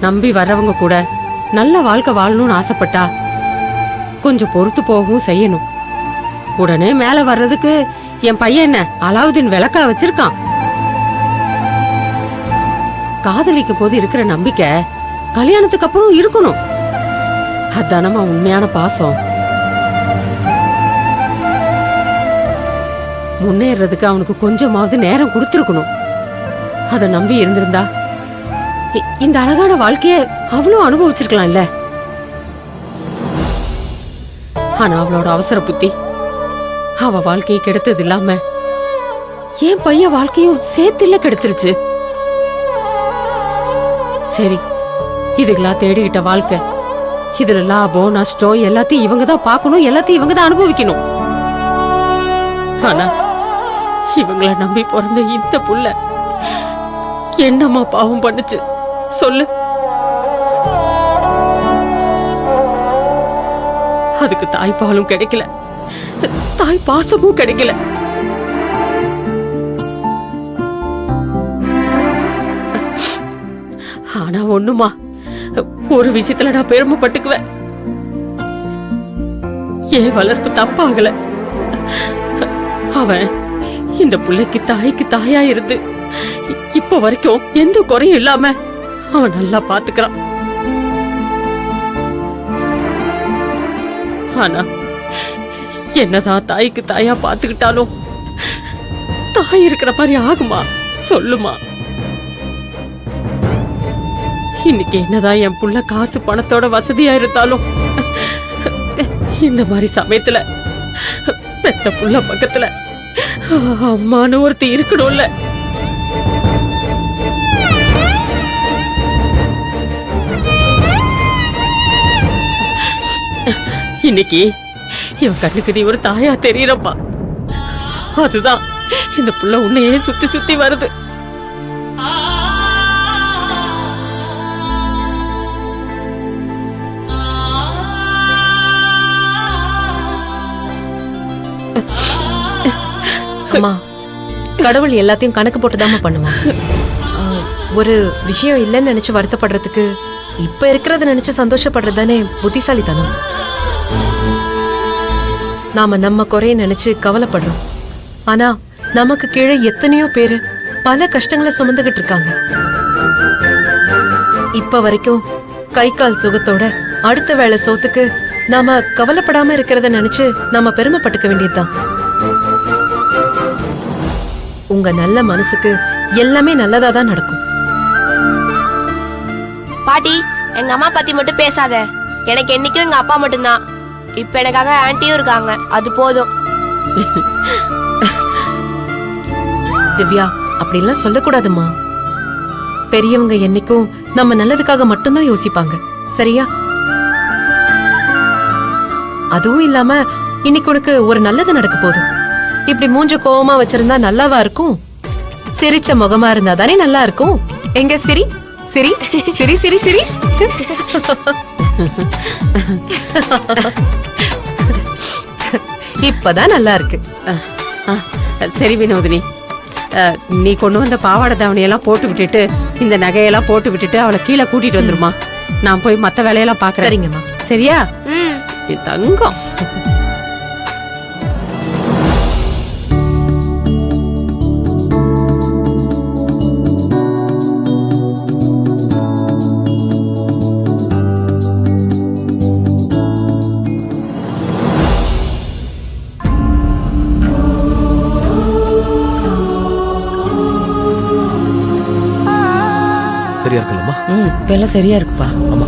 நம்பி வர்றவங்க கூட நல்ல வாழ்க்கை வாழணும்னு ஆசைப்பட்டா கொஞ்சம் பொறுத்து போகவும் செய்யணும். உடனே மேல வர்றதுக்கு என் பையன் என்ன அலாவுதீன் விளக்கா வச்சிருக்கான்? காதலிக்கும் போது இருக்கிற நம்பிக்கை கல்யாணத்துக்கு அப்புறம் இருக்கணும். அதானமா உண்மையான பாசம். முன்னேறதுக்கு அவனுக்கு கொஞ்சமாவது நேரம் கொடுத்திருக்கணும். அத நம்பி இருந்திருந்தா இந்த அழகான வாழ்க்கைய அவளும் அனுபவிச்சிருக்கலாம் இல்ல. ஆனா அவளோட அவசர புத்தி அவ வாழ்க்கையை கெடுத்தது இல்லாம என் பையன் வாழ்க்கையும் சேர்த்துல கெடுத்துருச்சு. சரி, இதுக்கெல்லாம் தேடிக்கிட்ட வாழ்க்கை, இதுல லாபம் நஷ்டம் எல்லாத்தையும் இவங்க தான் பார்க்கணும், எல்லாத்தையும் இவங்க தான் அனுபவிக்கணும். ஆனா இவங்கள நம்பி பிறந்த இந்த புள்ள என்னம்மா பாவம் பண்ணுச்சு சொல்லு? அதுக்கு தாய்ப்பாலும் கிடைக்கல, தாய் பாசமும் கிடைக்கல. ஆனா ஒண்ணுமா, ஒரு விஷயத்துல நான் பெருமைப்பட்டுக்குவேன். என் வளர்ப்பு தப்பாகல. அவன் இந்த பிள்ளைக்கு தாய்க்கு தாயா இருந்து இப்ப வரைக்கும் எந்த குறையும் இல்லாம அவன் நல்லா பாத்துக்கிறான். ஆனா என்னதான் தாய்க்கு தாயா பாத்துக்கிட்டாலும் தாய் இருக்கிற மாதிரி ஆகுமா சொல்லுமா? இன்னைக்கு என்னதான் என் புள்ள காசு பணத்தோட வசதியா இருந்தாலும் இந்த மாதிரி சமயத்துல பெத்த புள்ள பக்கத்துல அம்மானு ஒருத்தி இருக்கணும்ல. இன்னைக்கு இவன் கண்ணுக்கு நீ ஒரு தாயா தெரியறப்பா. அதுதான் இந்த புள்ள உன்னையே சுத்தி சுத்தி வருது. அம்மா, கடவுள் எல்லாத்தையும் கணக்கு போட்டுதாம்மா பண்ணுவான். ஒரு விஷயம் இல்லைன்னு நினைச்சு வருத்தப்படுறதுக்கு இப்ப இருக்கிறத நினைச்சு சந்தோஷப்படுறது தானே புத்திசாலித்தனம். நாம நம்ம குறைய நினைச்சு கவலைப்படுறோம். ஆனா நமக்கு கீழே எத்தனையோ பேரு பல கஷ்டங்களை சுமந்துகிட்டு இருக்காங்க. இப்ப வரைக்கும் கை கால் சுகத்தோட அடுத்த வேளை சோத்துக்கு நாம கவலைப்படாம இருக்கிறத நினைச்சு நாம பெருமைப்பட்டுக்க வேண்டியதுதான். உங்க நல்ல மனசுக்கு எல்லாமே நல்லதா தான் நடக்கும். பாட்டி, எங்க அம்மா பத்தி மட்டும் பேசாத. எனக்கு என்னைக்கும் எங்க அப்பா மட்டும்தான். இப்ப எனக்காக ஆன்ட்டியும் இருக்காங்க, அது போதும். திவ்யா, அப்படிலாம் சொல்லக்கூடாதுமா. பெரியவங்க என்னைக்கும் நம்ம நல்லதுக்காக மட்டும்தான் யோசிப்பாங்க, சரியா? அதுவும் இல்லாம இன்னைக்கு உனக்கு ஒரு நல்லது நடக்க போகுது. இப்படி மூஞ்ச கோவமா வச்சிருந்தா நல்லாவா இருக்கும்? சிரிச்ச முகமா இருந்தா தானே நல்லா இருக்கும். எங்க சிரி சிரி சிரி சிரி சிரி. இப்பதான் நல்லா இருக்கு. சரி வினோதினி, நீ கொண்டு வந்த பாவாடை தாவணியெல்லாம் போட்டு விட்டுட்டு இந்த நகையெல்லாம் போட்டு விட்டுட்டு அவளை கீழே கூட்டிட்டு வந்துருமா. நான் போய் மத்த வேலையெல்லாம் பாக்குறேன். சரிங்கம்மா. சரியா? தங்கம். சரியா இருக்குல்லம்மா? இப்பெல்லாம் சரியா இருக்குப்பா. ஆமா.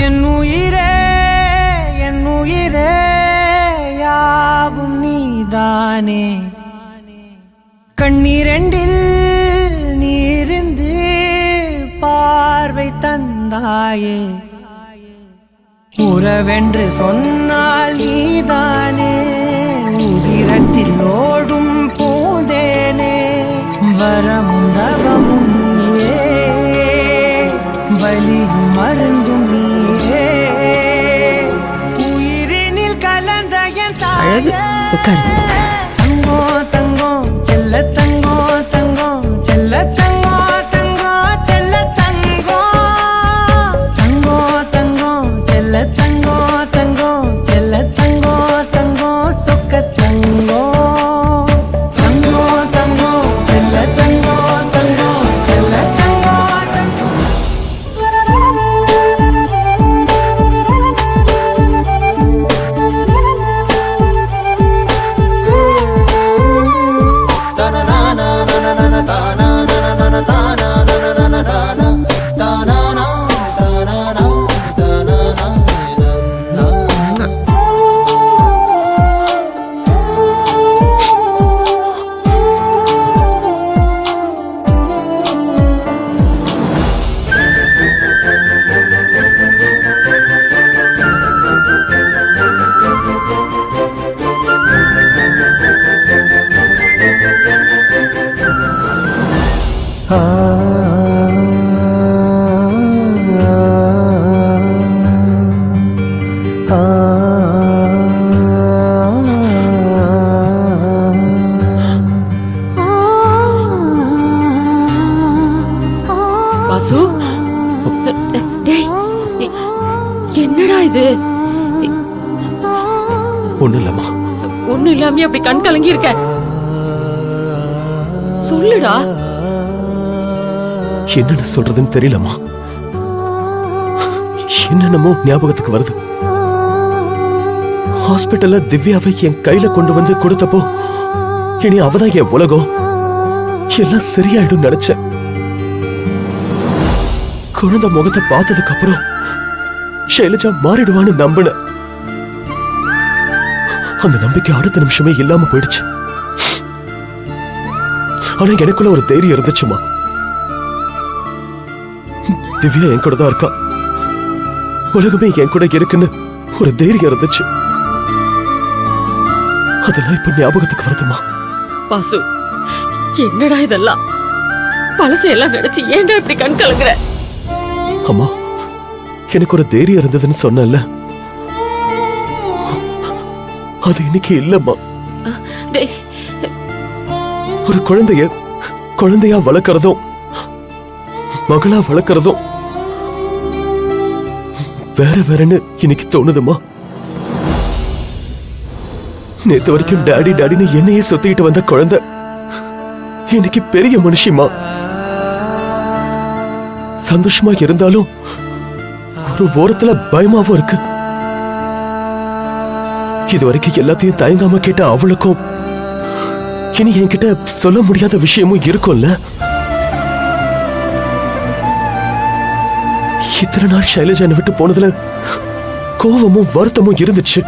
என் உயிரே யாவும் நீதானே, கண்ணீரெண்டில் நீரிந்து பார்வை தந்தாயே, உறவென்று சொன்னால் நீதானே, உதிரத்தில் ஓடும் பூந்தேனே, வரமும் தவமும் நீயே, வலியும் மருந்தும் நீயே, உயிரினில் கலந்த என் தாயே. உட்காரு. தங்கம் தங்கம் செல்ல இல்லாம அப்படி கண் கலங்கி இருக்க? சொல்லுடா. என்னன்னு சொல்றதுன்னு தெரியலம்மா. என்னென்னமோ ஞாபகத்துக்கு வருது. ஹாஸ்பிட்டல்ல திவ்யாவை என் கையில கொண்டு வந்து கொடுத்தப்போ இனி அவதான் என் உலகம், எல்லாம் சரியாயிடும் நினைச்சேன். குழந்தை முகத்தை பார்த்ததுக்கு அப்புறம் ஷைலஜா மாறிடுவான்னு நம்பினேன். அந்த நம்பிக்கை அடுத்த நிமிஷமே இல்லாம போயிடுச்சு. ஆனா எனக்குள்ள ஒரு தைரியம் இருந்துச்சுமா. திவ்யா என் கூட தான் இருக்கா, உலகமே என் கூட இருக்குன்னு ஒரு தைரியம் இருந்துச்சு. அதெல்லாம் இப்ப ஞாபகத்துக்கு வருதுமா. வாசு, என்னடா இதெல்லாம்? பழசையெல்லாம் நினைச்சு ஏன்டா இப்படி கண் கலங்குற? அம்மா, எனக்கு ஒரு தைரியம் இருந்ததுன்னு சொன்னல, அது இன்னைக்கு இல்லம்மா. டேய், ஒரு குழந்தையா வளர்க்கறதும் மகளா வளர்க்கறதும் வேற வேறன்னு இன்னைக்கு தோணுதுமா. நேத்து வரைக்கும் டாடி டாடின்னு என்னையே சுத்திட்டு வந்த குழந்தை இன்னைக்கு பெரிய மனுஷிமா. சந்தோஷமா இருந்தாலும் ஒரு ஓரத்துல பயமாவும் இருக்கு. இது வரைக்கும் எல்லாத்தையும் தயங்காம கேட்ட அவளுக்கும் இனி என்கிட்ட சொல்ல முடியாத விஷயமும் இருக்கும்ல. இத்தனை நாள் ஷைலஜா என்னை விட்டு போனதுல கோவமும் வருத்தமும் இருந்துச்சு.